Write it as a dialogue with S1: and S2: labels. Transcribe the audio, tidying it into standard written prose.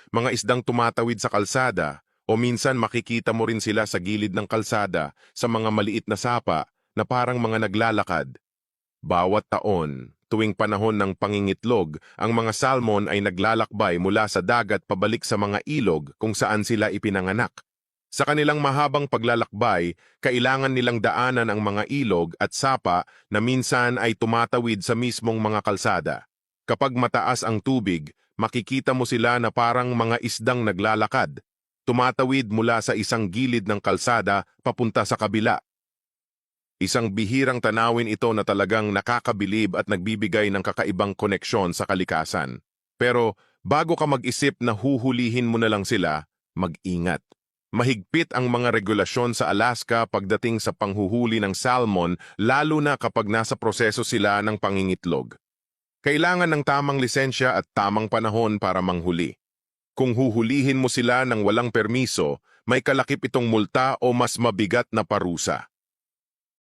S1: mga isdang tumatawid sa kalsada, o minsan makikita mo rin sila sa gilid ng kalsada sa mga maliit na sapa na parang mga naglalakad. Bawat taon, tuwing panahon ng pangingitlog, ang mga salmon ay naglalakbay mula sa dagat pabalik sa mga ilog kung saan sila ipinanganak. Sa kanilang mahabang paglalakbay, kailangan nilang daanan ang mga ilog at sapa na minsan ay tumatawid sa mismong mga kalsada. Kapag mataas ang tubig, makikita mo sila na parang mga isdang naglalakad, tumatawid mula sa isang gilid ng kalsada papunta sa kabila. Isang bihirang tanawin ito na talagang nakakabilib at nagbibigay ng kakaibang koneksyon sa kalikasan. Pero bago ka mag-isip na huhulihin mo na lang sila, mag-ingat. Mahigpit ang mga regulasyon sa Alaska pagdating sa panghuhuli ng salmon, lalo na kapag nasa proseso sila ng pangingitlog. Kailangan ng tamang lisensya at tamang panahon para manghuli. Kung huhulihin mo sila ng walang permiso, may kalakip itong multa o mas mabigat na parusa.